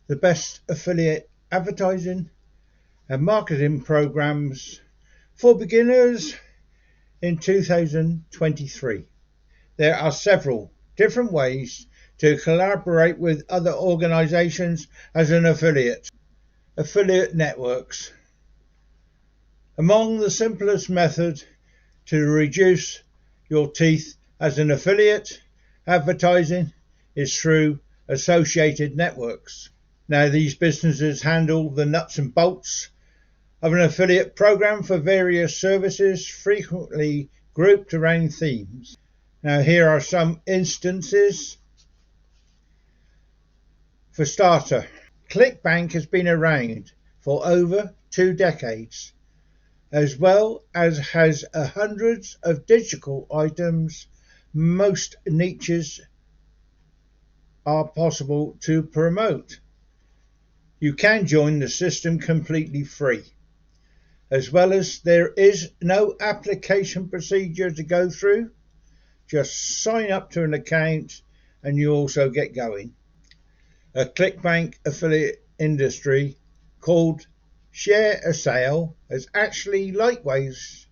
the best affiliate advertising and marketing programs for beginners in 2023. There are several different ways to collaborate with other organizations as an affiliate. Affiliate networks. Among the simplest methods to reduce your teeth as an affiliate advertising is through associated networks. Now, these businesses handle the nuts and bolts of an affiliate program for various services, frequently grouped around themes. Now, here are some instances. For starter, Clickbank has been around for over 2 decades, as well as has hundreds of digital items. Most niches are possible to promote. You can join the system completely free, as well as there is no application procedure to go through. Just sign up to an account and you also get going. A Clickbank affiliate industry called Share a Sale has actually likewise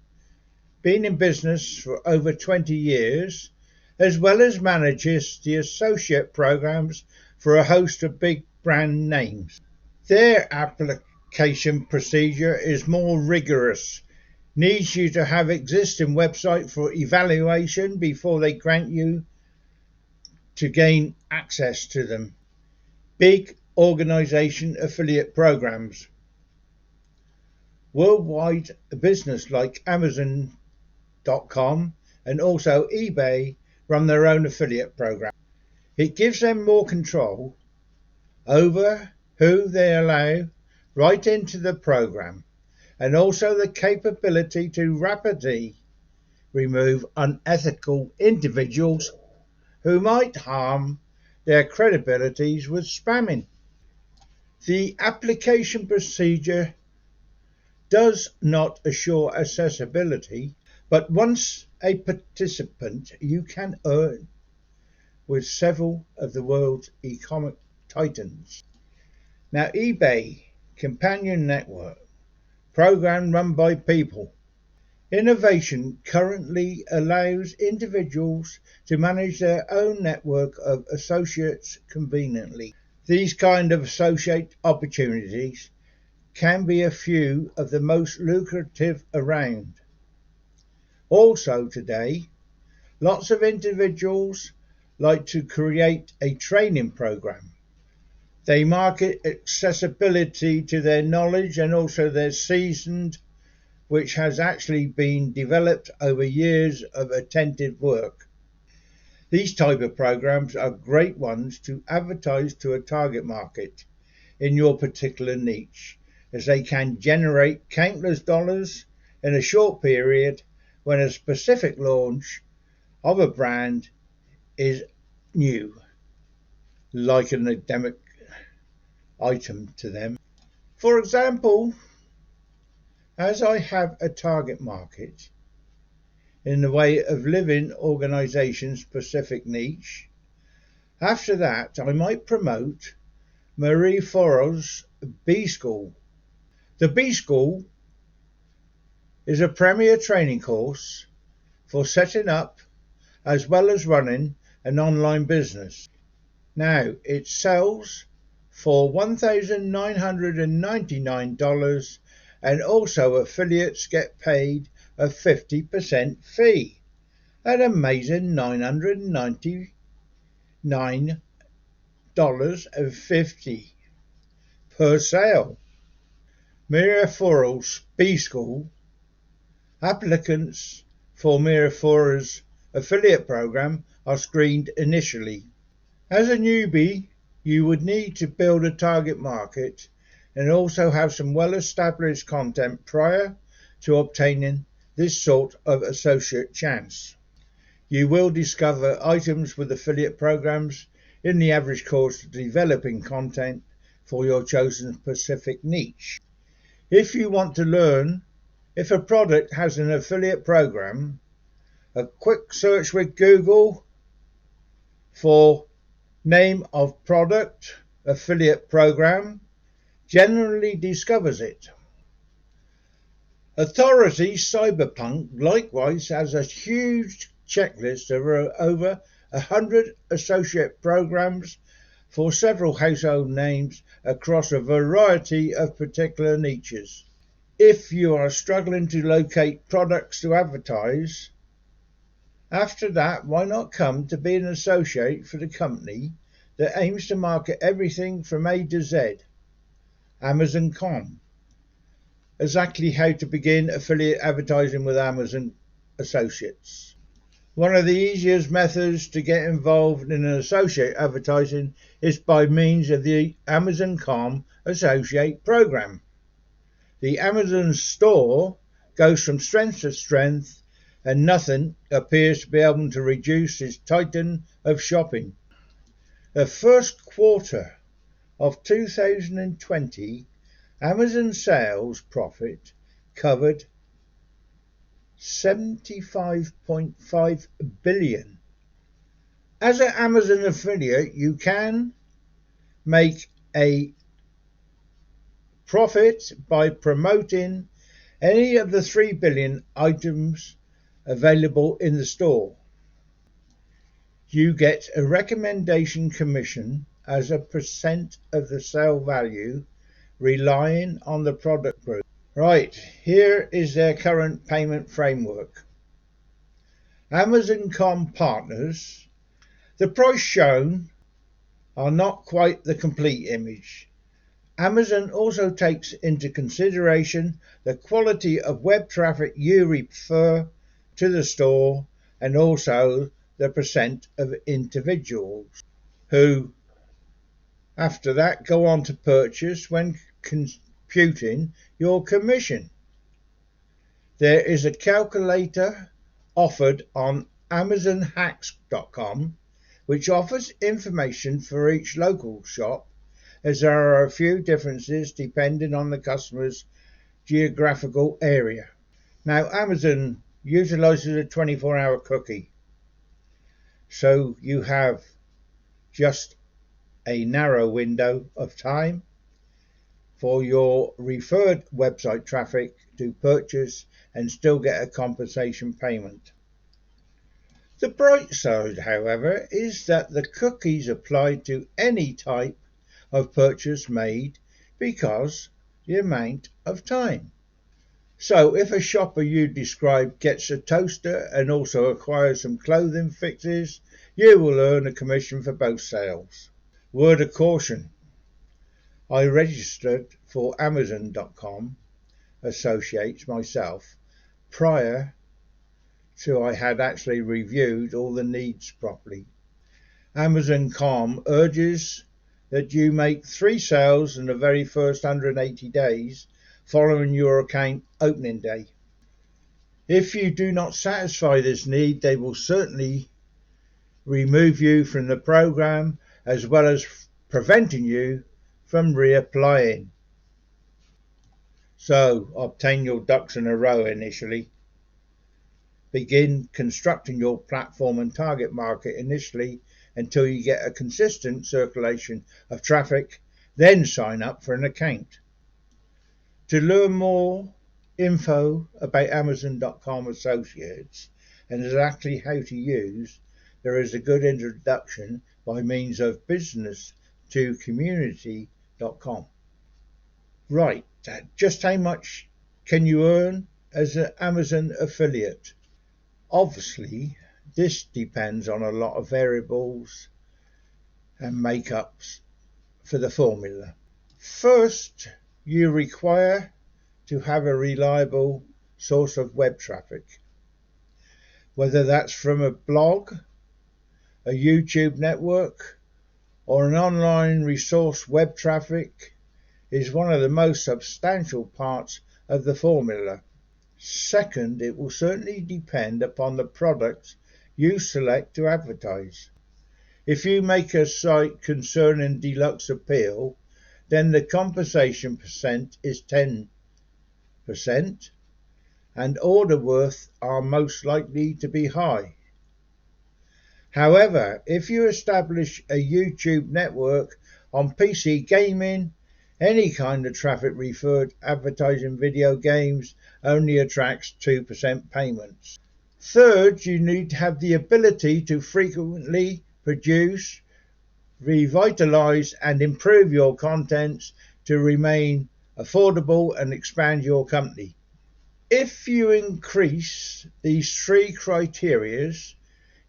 been in business for over 20 years, as well as manages the associate programs for a host of big brand names. Their application procedure is more rigorous, needs you to have existing website for evaluation before they grant you to gain access to them. Big organization affiliate programs. Worldwide business like Amazon, DotCom and also eBay run their own affiliate program. It gives them more control over who they allow right into the program, and also the capability to rapidly remove unethical individuals who might harm their credibility with spamming. The application procedure does not assure accessibility, but once a participant, you can earn with several of the world's e-commerce titans. Now, eBay Companion Network program run by people. Innovation currently allows individuals to manage their own network of associates conveniently. These kind of associate opportunities can be a few of the most lucrative around. Also today, lots of individuals like to create a training program. They market accessibility to their knowledge and also their seasoned, which has actually been developed over years of attentive work. These type of programs are great ones to advertise to a target market in your particular niche, as they can generate countless dollars in a short period when a specific launch of a brand is new, like an endemic item to them. For example, as I have a target market in the way of living organization specific niche, after that I might promote Marie Forlow's B School. The B School is a premier training course for setting up as well as running an online business. Now it sells for $1,999 and also affiliates get paid a 50% fee, an amazing $999.50 per sale. Mira Forlow's B School applicants for Mira Forlow's affiliate program are screened initially. As a newbie, you would need to build a target market and also have some well-established content prior to obtaining this sort of associate chance. You will discover items with affiliate programs in the average course of developing content for your chosen specific niche. If you want to learn if a product has an affiliate program, a quick search with Google for name of product affiliate program generally discovers it. Authority Cyberpunk likewise has a huge checklist of over 100 associate programs for several household names across a variety of particular niches. If you are struggling to locate products to advertise, after that, why not come to be an associate for the company that aims to market everything from A to Z, Amazon.com. Exactly how to begin affiliate advertising with Amazon Associates. One of the easiest methods to get involved in an associate advertising is by means of the Amazon.com Associate Program. The Amazon store goes from strength to strength, and nothing appears to be able to reduce its titan of shopping. The first quarter of 2020, Amazon sales profit covered $75.5 billion. As an Amazon affiliate, you can make a profit by promoting any of the 3 billion items available in the store. You get a recommendation commission as a percent of the sale value, relying on the product group. Right, here is their current payment framework. Amazon.com partners, the price shown are not quite the complete image. Amazon also takes into consideration the quality of web traffic you refer to the store, and also the percent of individuals who after that go on to purchase when computing your commission. There is a calculator offered on AmazonHacks.com which offers information for each local shop, as there are a few differences depending on the customer's geographical area. Now, Amazon utilizes a 24-hour cookie, so you have just a narrow window of time for your referred website traffic to purchase and still get a compensation payment. The bright side, however, is that the cookies apply to any type of purchase made because the amount of time. So if a shopper you described gets a toaster and also acquires some clothing fixes, you will earn a commission for both sales. Word of caution: I registered for Amazon.com Associates myself prior to I had actually reviewed all the needs properly. Amazon.com urges that you make 3 sales in the very first 180 days following your account opening day. If you do not satisfy this need, they will certainly remove you from the program, as well as preventing you from reapplying. So obtain your ducks in a row initially. Begin constructing your platform and target market initially until you get a consistent circulation of traffic, then sign up for an account. To learn more info about Amazon.com Associates and exactly how to use, there is a good introduction by means of business2community.com. Right, just how much can you earn as an Amazon affiliate? Obviously, this depends on a lot of variables and makeups for the formula. First, you require to have a reliable source of web traffic, whether that's from a blog, a YouTube network, or an online resource. Web traffic is one of the most substantial parts of the formula. Second, it will certainly depend upon the products you select to advertise. If you make a site concerning deluxe appeal, then the compensation percent is 10%, and order worth are most likely to be high. However, if you establish a YouTube network on PC gaming, any kind of traffic referred advertising video games only attracts 2% payments. Third, you need to have the ability to frequently produce, revitalize and improve your contents to remain affordable and expand your company. If you increase these three criteria,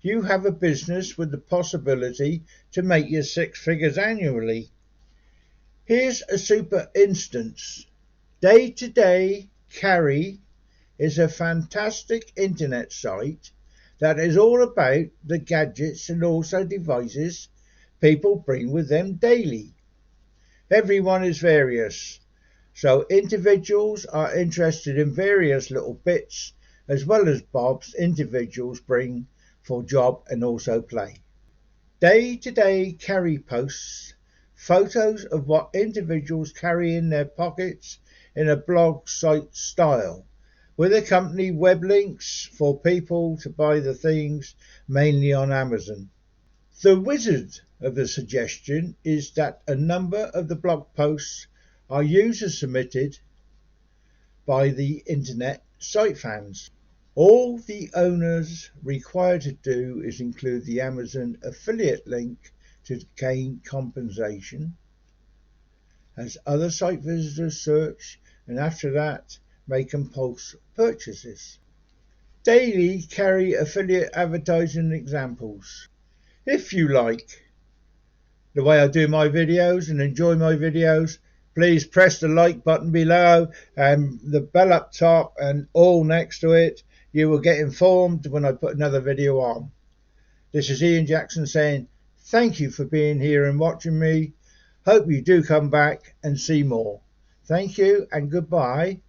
you have a business with the possibility to make your 6 figures annually. Here's a super instance. Day to Day Carry is a fantastic internet site that is all about the gadgets and also devices people bring with them daily. Everyone is various, so individuals are interested in various little bits as well as bobs individuals bring for job and also play. Day to Day Carry posts photos of what individuals carry in their pockets in a blog site style, with accompany web links for people to buy the things, mainly on Amazon. The wizard of the suggestion is that a number of the blog posts are user submitted by the internet site fans. All the owners required to do is include the Amazon affiliate link to gain compensation as other site visitors search, and after that make impulse purchases. Daily Carry affiliate advertising examples. If you like the way I do my videos and enjoy my videos, please press the like button below and the bell up top and all next to it. You will get informed when I put another video on. This is Ian Jackson saying thank you for being here and watching me. Hope you do come back and see more. Thank you and goodbye.